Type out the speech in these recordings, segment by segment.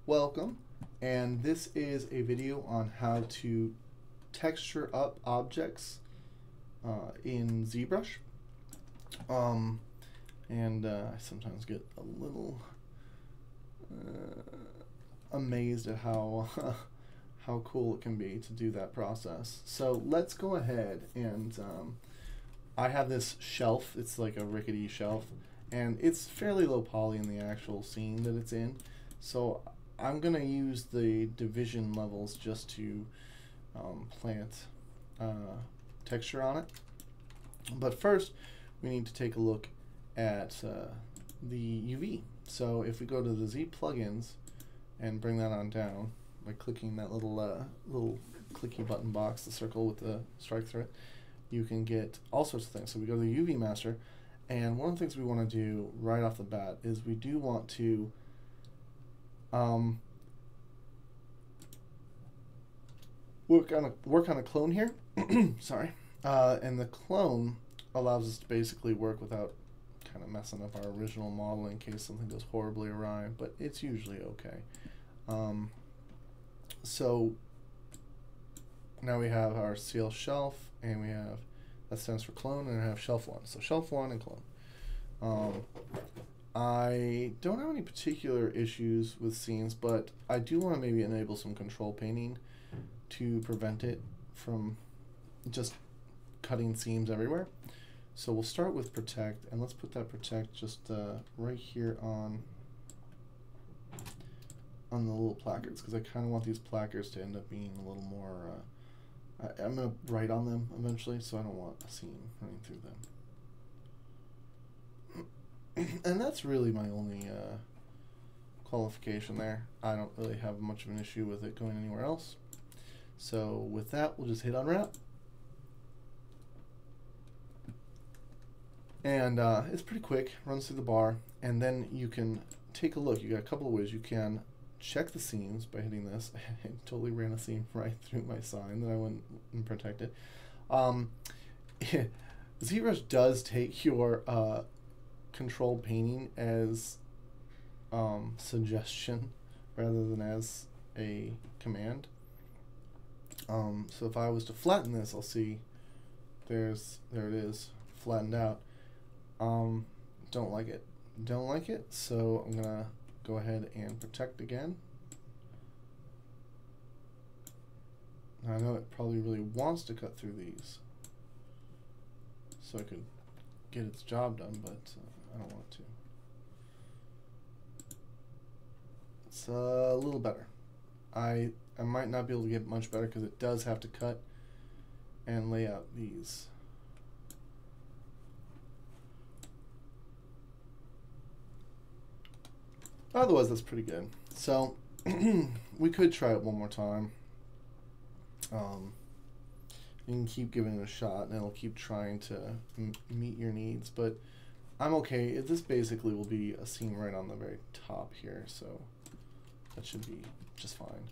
Welcome, and this is a video on how to texture up objects in Zbrush. I sometimes get a little amazed at how how cool it can be to do that process. So let's go ahead and I have this shelf. It's like a rickety shelf, and it's fairly low poly in the actual scene that it's in. So I'm going to use the division levels just to plant texture on it. But first, we need to take a look at the UV. So if we go to the Z plugins and bring that on down by clicking that little clicky button box, the circle with the strike through it, you can get all sorts of things. So we go to the UV master, and one of the things we want to do right off the bat is we do want to work on a clone here. Sorry, and the clone allows us to basically work without kind of messing up our original model in case something goes horribly awry, but it's usually okay. So now we have our CL shelf, and we have, that stands for clone, and I have shelf 1. So shelf 1 and clone. I don't have any particular issues with scenes, but I do want to maybe enable some control painting to prevent it from just cutting seams everywhere. So we'll start with protect, and let's put that protect just right here on the little placards, because I kind of want these placards to end up being a little more I'm going to write on them eventually, so I don't want a seam running through them. And that's really my only qualification there. I don't really have much of an issue with it going anywhere else. So with that, we'll just hit unwrap. And it's pretty quick, runs through the bar, and then you can take a look. You got a couple of ways. You can check the seams by hitting this. I totally ran a seam right through my sign that I went and protected. ZBrush does take your controlled painting as suggestion rather than as a command. So if I was to flatten this, I'll see there it is, flattened out. Don't like it, so I'm gonna go ahead and protect again. Now I know it probably really wants to cut through these so I could get its job done, but I don't want it to. It's a little better. I might not be able to get much better because it does have to cut and lay out these. Otherwise, that's pretty good. So we could try it one more time. You can keep giving it a shot, and it'll keep trying to meet your needs. But I'm okay. This basically will be a seam right on the very top here, so that should be just fine.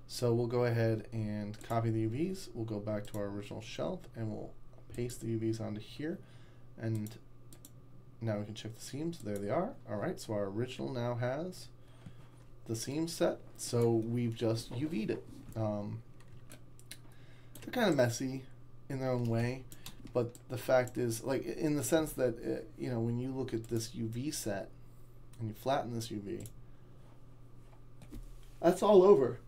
So we'll go ahead and copy the UVs. We'll go back to our original shelf, and we'll paste the UVs onto here. And now we can check the seams. There they are. All right, so our original now has the seam set. So we've just UV'd it. They're kind of messy in their own way, but the fact is, like, in the sense that you know, when you look at this UV set and you flatten this UV, that's all over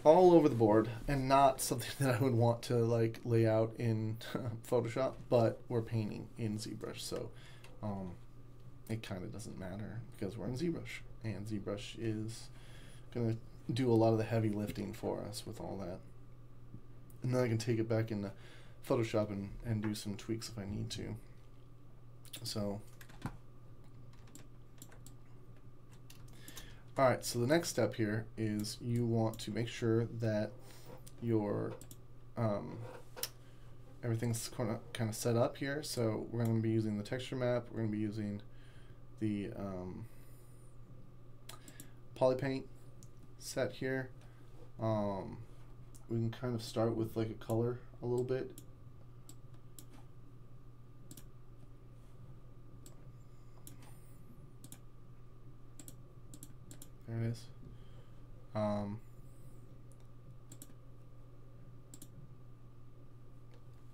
the board, and not something that I would want to like lay out in Photoshop, but we're painting in ZBrush, so it kind of doesn't matter because we're in ZBrush, and ZBrush is going to do a lot of the heavy lifting for us with all that. And then I can take it back into Photoshop and do some tweaks if I need to. So alright, so the next step here is you want to make sure that your everything's kind of set up here. So we're going to be using the texture map, we're going to be using the polypaint set here. We can kind of start with like a color a little bit.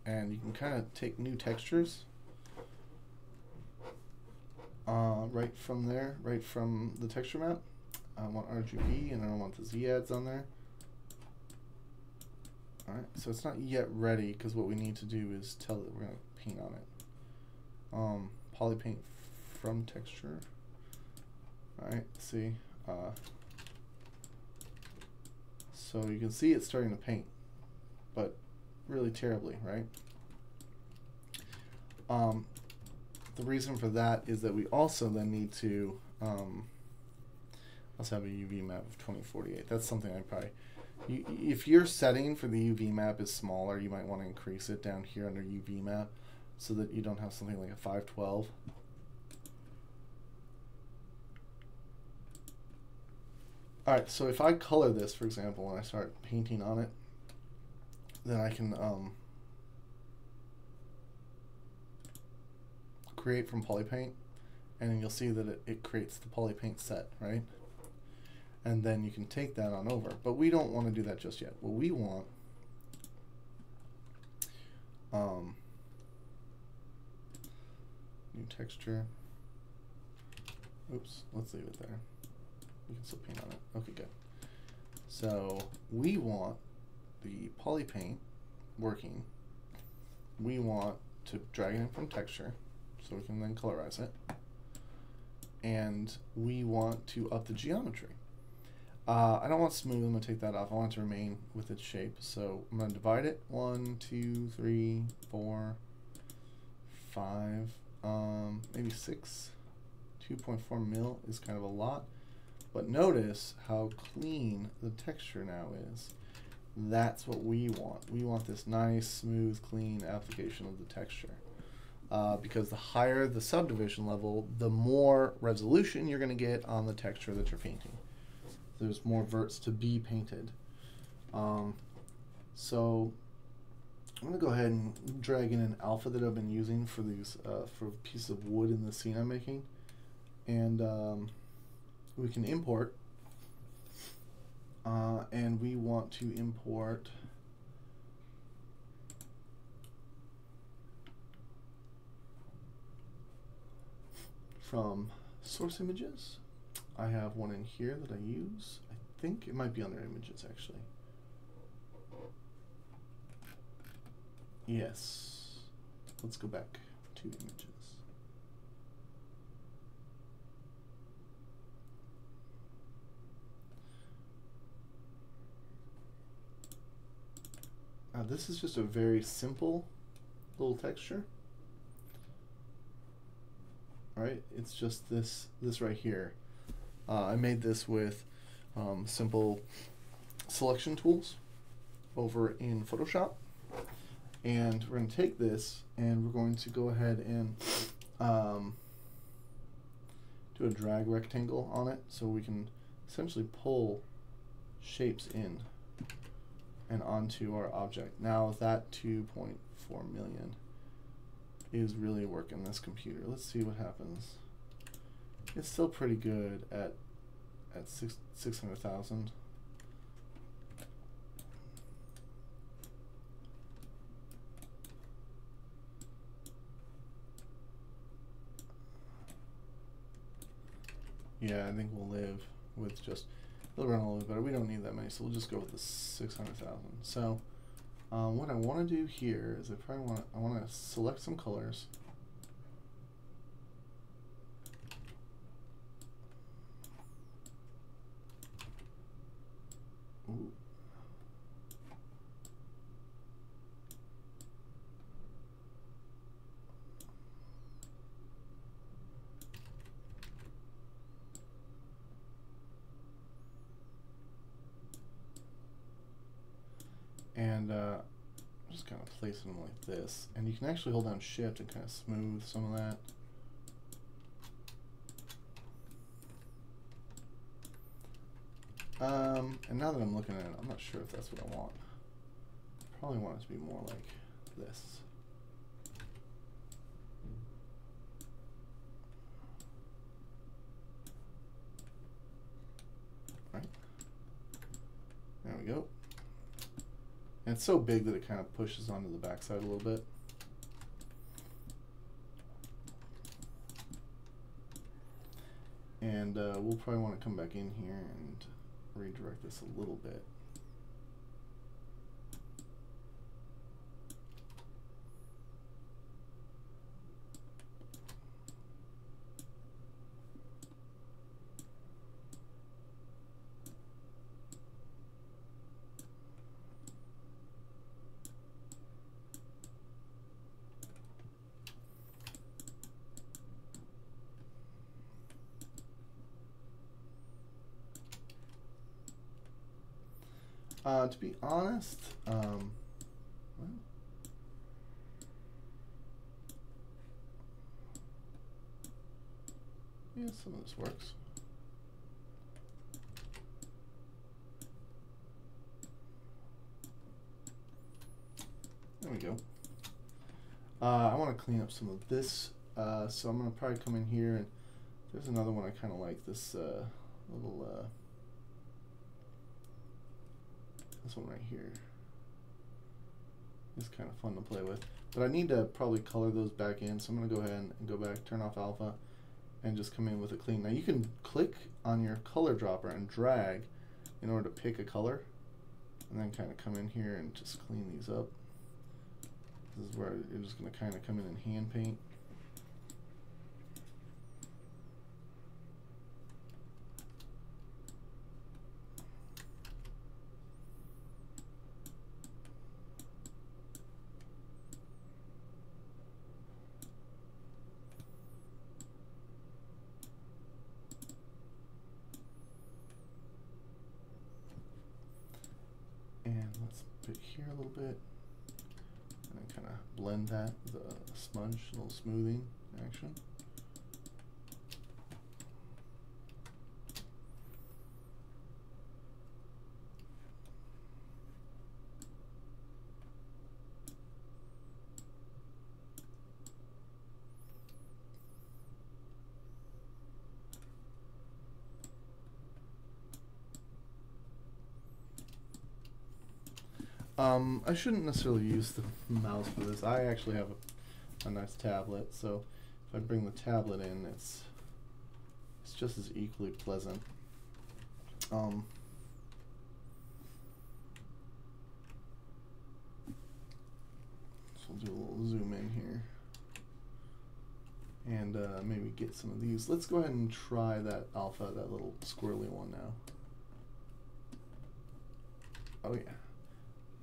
And you can kind of take new textures right from there, right from the texture map. I want RGB and I don't want the Z ads on there. Alright, so it's not yet ready because what we need to do is tell it we're going to paint on it. Polypaint from texture. Alright, see. So you can see it's starting to paint, but really terribly, right? The reason for that is that we also then need to let's have a UV map of 2048. That's something I probably, if your setting for the UV map is smaller, you might want to increase it down here under UV map so that you don't have something like a 512. Alright, so if I color this, for example, and I start painting on it, then I can create from polypaint, and then you'll see that it creates the polypaint set, right? And then you can take that on over. But we don't want to do that just yet. What we want new texture. Oops, let's leave it there. We can still paint on it. Okay, good. So we want the polypaint working. We want to drag it in from texture so we can then colorize it. And we want to up the geometry. I don't want smooth. I'm going to take that off. I want it to remain with its shape. So I'm going to divide it. 1, 2, 3, 4, 5, maybe 6. 2.4 mil is kind of a lot. But notice how clean the texture now is. That's what we want. We want this nice, smooth, clean application of the texture. Because the higher the subdivision level, the more resolution you're going to get on the texture that you're painting. There's more verts to be painted. So I'm going to go ahead and drag in an alpha that I've been using for these for pieces of wood in the scene I'm making, and we can import. And we want to import from source images. I have one in here that I use. I think it might be under images actually. Yes. Let's go back to images. This is just a very simple little texture. Right? It's just this right here. I made this with simple selection tools over in Photoshop. And we're going to take this and we're going to go ahead and do a drag rectangle on it so we can essentially pull shapes in and onto our object. Now that 2.4 million is really working this computer. Let's see what happens. It's still pretty good at 600,000. Yeah, I think we'll live with just, it'll run a little bit better. We don't need that many, so we'll just go with the 600,000. So what I want to do here is I want to select some colors. Ooh. And just kind of place them like this, and you can actually hold down shift and kind of smooth some of that. And now that I'm looking at it, I'm not sure if that's what I want. Probably want it to be more like this. Right? we go. And it's so big that it kind of pushes onto the backside a little bit. And we'll probably want to come back in here and redirect this a little bit. To be honest, well, yeah, some of this works. There we go. I want to clean up some of this, so I'm going to probably come in here, and there's another one I kind of like, this little this one right here. It's kind of fun to play with. But I need to probably color those back in, so I'm going to go ahead and go back, turn off alpha, and just come in with a clean. Now you can click on your color dropper and drag in order to pick a color, and then kind of come in here and just clean these up. This is where you're just going to kind of come in and hand paint. And let's pick here a little bit, and then kind of blend that with a smudge, a little smoothing action. I shouldn't necessarily use the mouse for this. I actually have a nice tablet, so if I bring the tablet in, it's just as equally pleasant. So we'll do a little zoom in here, and maybe get some of these. Let's go ahead and try that alpha, that little squirrely one now. Oh yeah.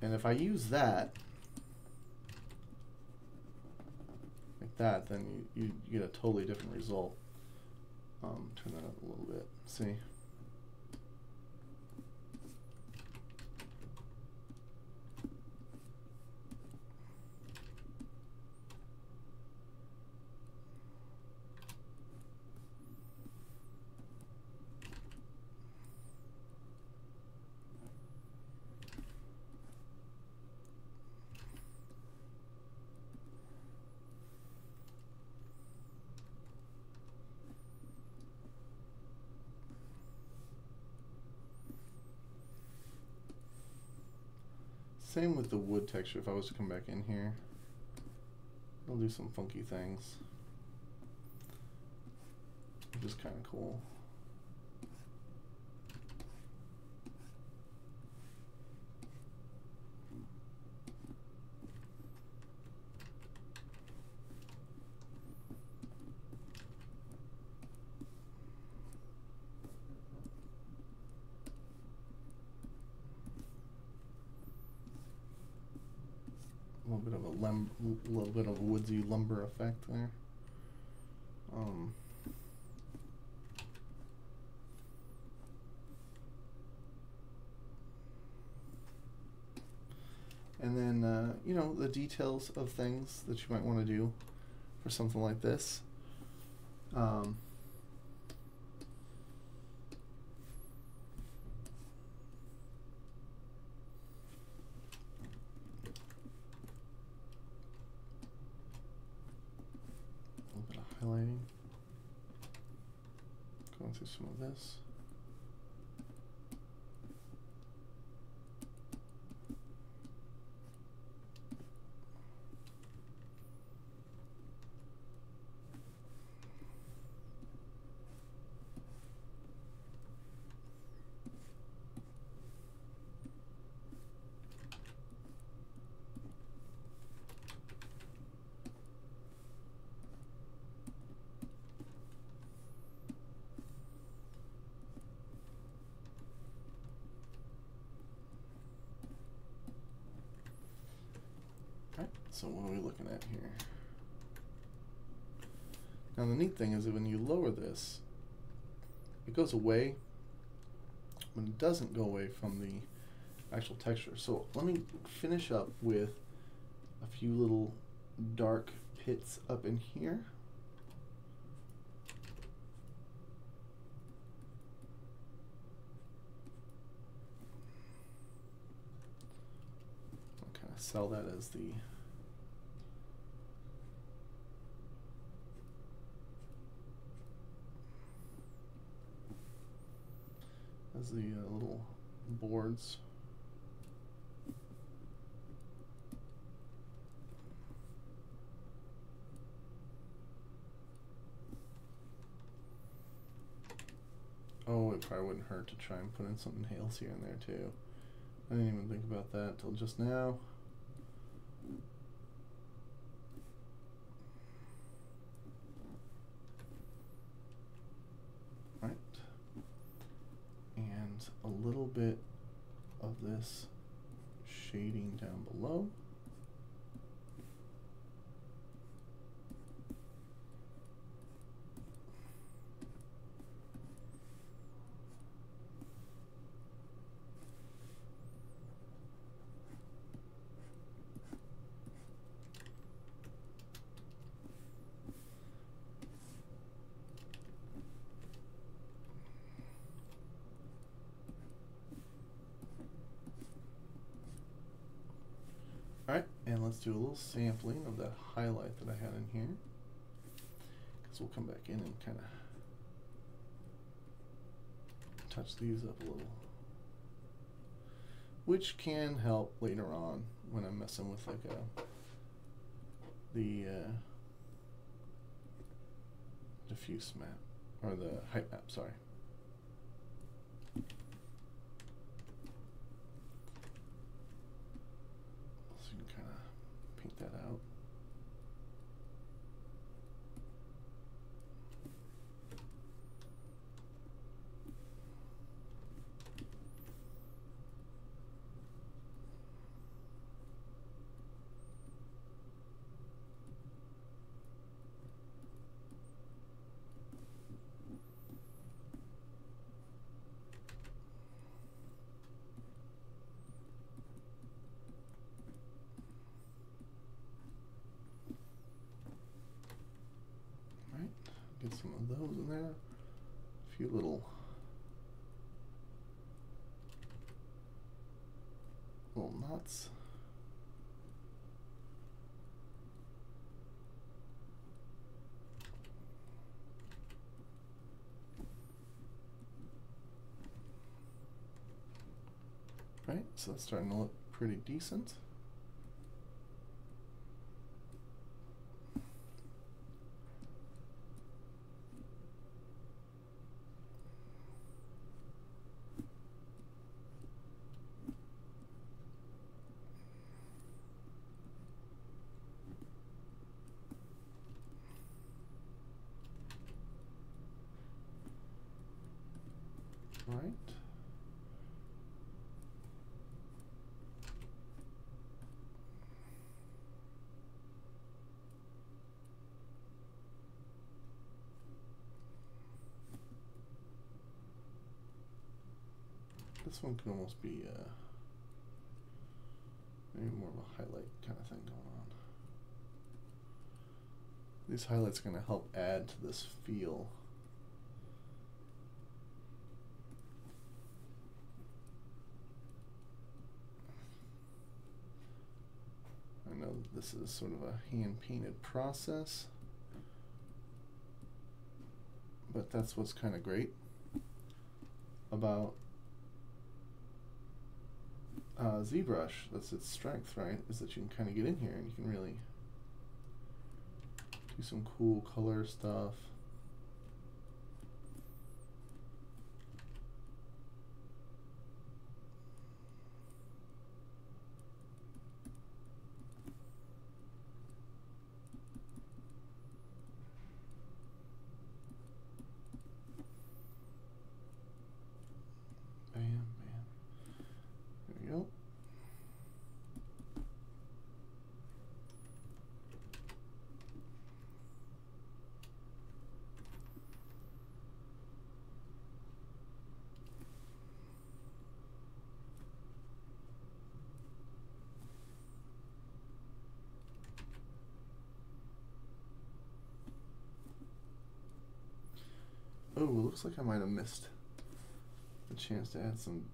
And if I use that, like that, then you get a totally different result. Turn that up a little bit. See? Same with the wood texture. If I was to come back in here, I'll do some funky things, which is kind of cool. A little bit of a woodsy lumber effect there. And then you know, the details of things that you might want to do for something like this. Highlighting, going through some of this. So what are we looking at here? Now the neat thing is that when you lower this, it goes away, but it doesn't go away from the actual texture. So let me finish up with a few little dark pits up in here. I'll kind of sell that as the little boards. Oh, it probably wouldn't hurt to try and put in some nails here and there too. I didn't even think about that till just now. Right. And a little bit of this shading down below. Alright, and let's do a little sampling of that highlight that I had in here, because we'll come back in and kind of touch these up a little, which can help later on when I'm messing with like the diffuse map, or the height map, sorry. That out. Get some of those in there. A few little knots. Right, so that's starting to look pretty decent. Right. This one could almost be maybe more of a highlight kind of thing going on. These highlights are going to help add to this feel. I know that this is sort of a hand-painted process, but that's what's kind of great about Zbrush. That's its strength, right? Is that you can kind of get in here and you can really do some cool color stuff. Oh, it looks like I might have missed a chance to add some.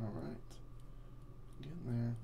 All right, getting there.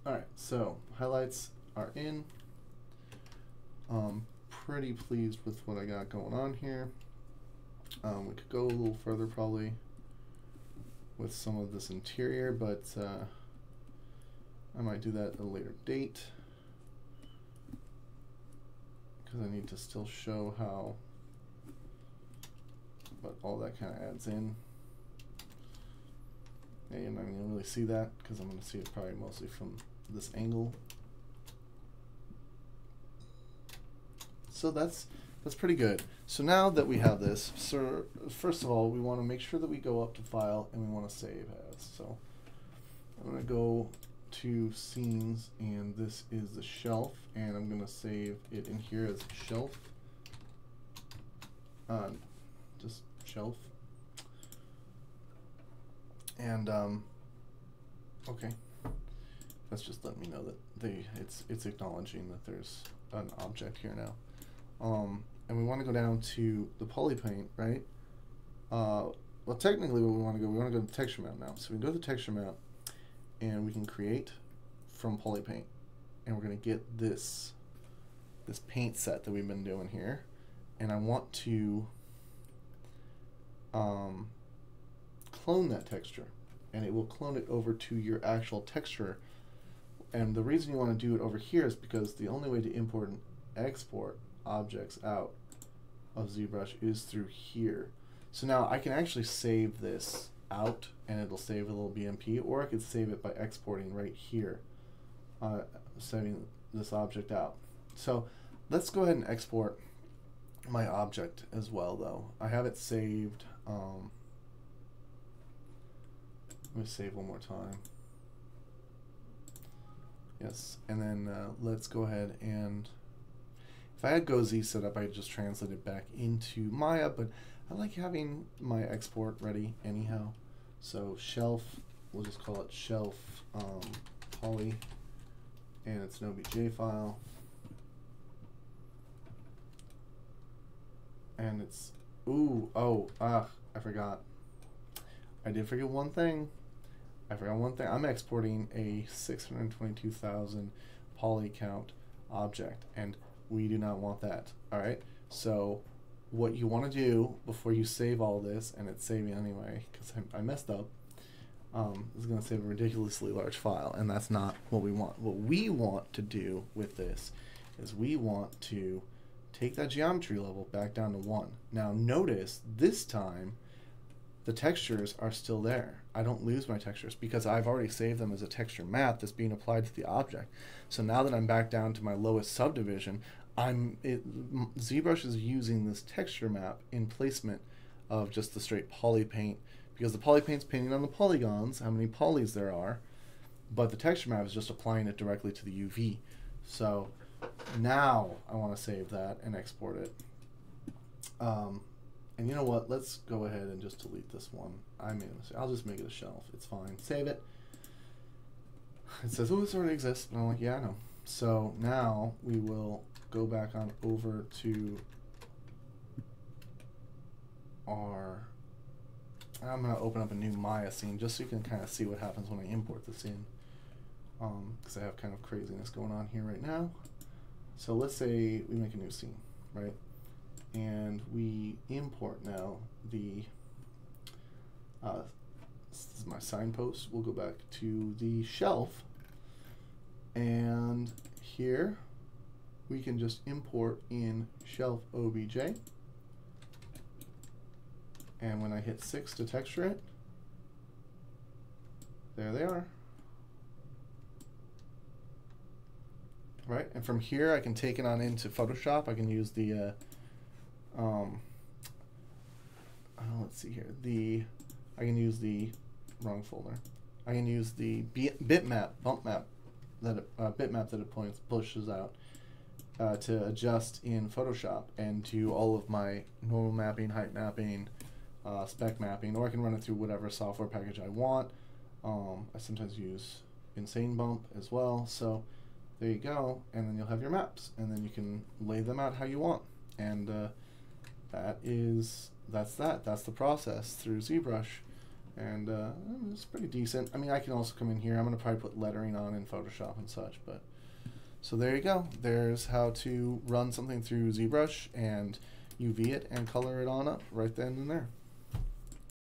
All right, so highlights are in. Pretty pleased with what I got going on here. We could go a little further probably with some of this interior, but I might do that at a later date because I need to still show how, but all that kind of adds in. And I'm not going to really see that because I'm going to see it probably mostly from this angle. So that's pretty good. So now that we have this, so first of all, we want to make sure that we go up to File and we want to save as. So I'm going to go to Scenes, and this is the shelf, and I'm going to save it in here as shelf. Just shelf. And okay, that's just letting me know that it's acknowledging that there's an object here now. And we want to go down to the polypaint, right? Well, technically, what we want to go to the texture map now. So we go to the texture map, and we can create from polypaint, and we're going to get this paint set that we've been doing here, and I want to clone that texture, and it will clone it over to your actual texture. And the reason you want to do it over here is because the only way to import and export objects out of ZBrush is through here. So now I can actually save this out and it'll save a little BMP, or I could save it by exporting right here, saving this object out. So let's go ahead and export my object as well, though. I have it saved. Let me save one more time. Yes, and then let's go ahead and, if I had GoZ set up, I could just translate it back into Maya, but I like having my export ready anyhow. So shelf, we'll just call it shelf poly, and it's an OBJ file. And it's, I forgot. I did forget one thing. I'm exporting a 622,000 poly count object, and we do not want that. All right. So what you want to do before you save all this, and it's saving anyway because I messed up, is going to save a ridiculously large file, and that's not what we want. What we want to do with this is we want to take that geometry level back down to 1. Now notice this time the textures are still there. I don't lose my textures because I've already saved them as a texture map that's being applied to the object. So now that I'm back down to my lowest subdivision, ZBrush is using this texture map in placement of just the straight poly paint, because the poly paint's painting on the polygons, how many polys there are, but the texture map is just applying it directly to the UV. So now I want to save that and export it. And you know what? Let's go ahead and just delete this one. I made a mistake. I'll just make it a shelf. It's fine. Save it. It says, oh, this already exists. And I'm like, yeah, I know. So now we will go back on over to are, I'm going to open up a new Maya scene just so you can kind of see what happens when I import this in, because I have kind of craziness going on here right now. So let's say we make a new scene, right? And we import now the, this is my signpost. We'll go back to the shelf, and here we can just import in shelf obj. And when I hit 6 to texture it, there they are. Right, and from here I can take it on into Photoshop. I can use the, let's see here, I can use the, wrong folder. I can use the bitmap that it pushes out to adjust in Photoshop and do all of my normal mapping, height mapping, spec mapping, or I can run it through whatever software package I want. I sometimes use Insane Bump as well. So there you go, and then you'll have your maps, and then you can lay them out how you want. And that's the process through ZBrush, and it's pretty decent. I mean, I can also come in here. I'm going to probably put lettering on in Photoshop and such, but so there you go. There's how to run something through ZBrush and UV it and color it on up right then and there.